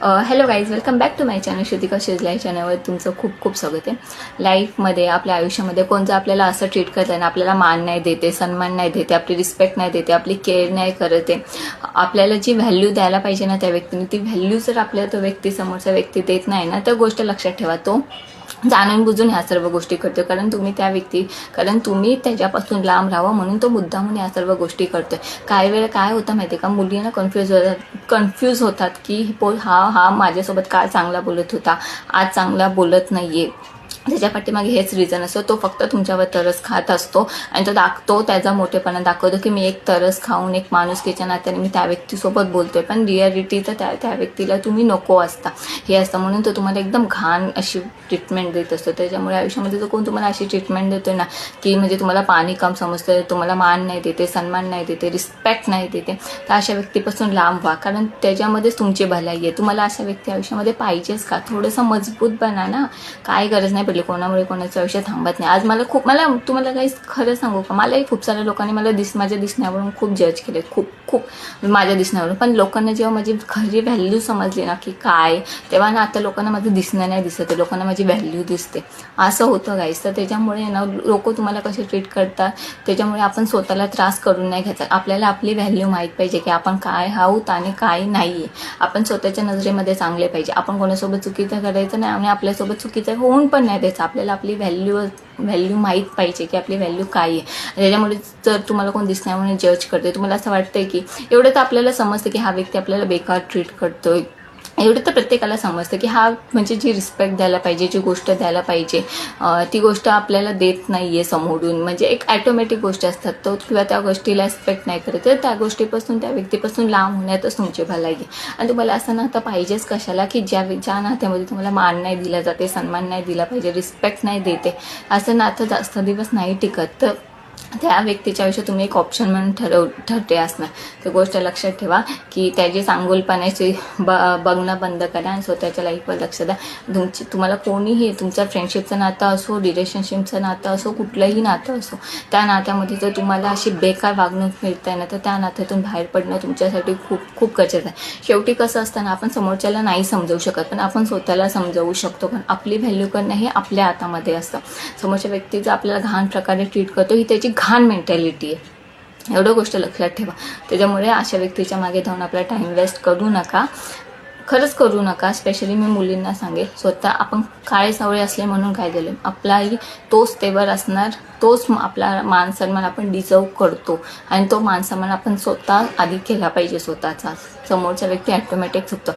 Hello guys, welcome back to my channel Shrutika शिजलाई चॅनलवर तुमचं खूप खूप स्वागत आहे। लाईफमध्ये आपल्या आयुष्यामध्ये कोण जर आपल्याला असं ट्रीट करत आहे ना, आपल्याला मान नाही देते, सन्मान नाही देते, आपली रिस्पेक्ट नाही देते, आपली केअर नाही करत आहे, आपल्याला जी व्हॅल्यू द्यायला पाहिजे ना त्या व्यक्तीने ती व्हॅल्यू जर आपल्याला तो व्यक्ती समोरचा व्यक्ती देत नाही ना, तर गोष्ट लक्षात ठेवा, तो जाणून बुजून ह्या सर्व गोष्टी करतो। कारण तुम्ही त्याच्यापासून लांब राहावं म्हणून तो मुद्दामून ह्या सर्व गोष्टी करतोय। काही वेळा काय होतं माहिती आहे का, मुलींना कन्फ्यूज होतात की हा माझ्यासोबत काल चांगला बोलत होता, आज चांगला बोलत नाहीये। त्याच्या पाठीमागे हेच रिझन असतो, तो फक्त तुमच्यावर तरस खात असतो आणि तो त्याचा मोठेपणा दाखवतो की मी एक तरस खाऊन एक माणुसकीच्या नात्याने मी त्या व्यक्तीसोबत बोलतोय, पण रिॲलिटी तर त्या व्यक्तीला तुम्ही नको असता हे असतं, म्हणून तो तुम्हाला एकदम घाण अशी ट्रीटमेंट देत असतो। त्याच्यामुळे आयुष्यामध्ये जो कोण तुम्हाला अशी ट्रीटमेंट देतोय ना, की म्हणजे तुम्हाला पाणी कम समजतं, तुम्हाला मान नाही देते, सन्मान नाही देते, रिस्पेक्ट नाही देते, तर अशा व्यक्तीपासून लांब व्हा, कारण त्याच्यामध्येच तुमची भलाई आहे। तुम्हाला अशा व्यक्ती आयुष्यामध्ये पाहिजेच का? थोडंसं मजबूत बना ना, काय गरज नाही पडली, कोणामुळे कोणाचं आयुष्य थांबत नाही। आज मला तुम्हाला काही खरं सांगू का, मलाही खूप साऱ्या लोकांनी माझ्या दिसण्यावरून खूप जज केले, खूप माझ्या दिसण्यावरून, पण लोकांना जेव्हा माझी खरी व्हॅल्यू समजली ना की काय, तेव्हा ना आता लोकांना माझं दिसणं नाही दिसत, लोकांना माझी व्हॅल्यू दिसते, असं होतं गाईस। तर त्याच्यामुळे ना लोक तुम्हाला कसे ट्रीट करतात, त्याच्यामुळे आपण स्वतःला त्रास करून नाही घ्यायचा। आपल्याला आपली व्हॅल्यू माहीत पाहिजे की आपण काय आहोत आणि काय नाही आहे। आपण स्वतःच्या नजरेमध्ये चांगले पाहिजे, आपण कोणासोबत चुकीचं करायचं नाही आणि आपल्यासोबत चुकीचं होऊन पण नाही द्यायचं। आपल्याला आपली व्हॅल्यू माहीत पाहिजे की आपली व्हॅल्यू काय आहे। त्याच्यामुळे जर तुम्हाला कोण दिसण्यामुळे जज करते, तुम्हाला असं वाटतंय की एवढं तर आपल्याला समजतं की हा व्यक्ती आपल्याला बेकार ट्रीट करतोय, एवढं तर प्रत्येकाला समजतं की हा म्हणजे जी रिस्पेक्ट द्यायला पाहिजे, जी गोष्ट द्यायला पाहिजे ती गोष्ट आपल्याला देत नाही आहे समोरून, म्हणजे एक ॲटोमॅटिक गोष्ट असतात तो, किंवा त्या गोष्टीला रिस्पेक्ट नाही करत, तर त्या गोष्टीपासून त्या व्यक्तीपासून लांब होण्यातच तुमची भलाई आहे। आणि तुम्हाला असं नातं पाहिजेच कशाला की ज्या नात्यामध्ये तुम्हाला मान नाही दिला जाते, सन्मान नाही दिला पाहिजे, रिस्पेक्ट नाही देते, असं नातं जास्त दिवस नाही टिकत। तर त्या व्यक्तीच्या आयुष्यात तुम्ही एक ऑप्शन म्हणून ठरते असणार। तर गोष्ट लक्षात ठेवा की त्याची चांगुलपणाची बघणं बंद करा आणि स्वतःच्या लाईफवर लक्ष द्या। तुम्हाला कोणीही, तुमचं फ्रेंडशिपचं नातं असो, रिलेशनशिपचं नातं असो, कुठलंही नातं असो, त्या नात्यामध्ये जर तुम्हाला अशी बेकार वागणूक मिळते ना, तर त्या नात्यातून बाहेर पडणं तुमच्यासाठी खूप खूप गरजेचं आहे। शेवटी कसं असतं ना, आपण समोरच्याला नाही समजवू शकत, पण आपण स्वतःला समजवू शकतो, पण आपली व्हॅल्यू करणं हे आपल्या हातामध्ये असतं। समोरच्या व्यक्ती जर आपल्याला घाण प्रकारे ट्रीट करतो, ही त्याची घाण मेंटॅलिटी आहे, एवढं गोष्ट लक्षात ठेवा। त्याच्यामुळे अशा व्यक्तीच्या मागे धावून आपला टाईम वेस्ट करू नका, खरंच करू नका। स्पेशली मी मुलींना सांगेल, स्वतः आपण काळे सावळे असले म्हणून काय झालं, आपलाही तोच तेवर असणार, तोच आपला मान सन्मान आपण डिझर्व करतो, आणि तो मान सन्मान आपण स्वतः आधी केला पाहिजे स्वतःचा। समोरचा व्यक्ती ॲटोमॅटिक चुकतो।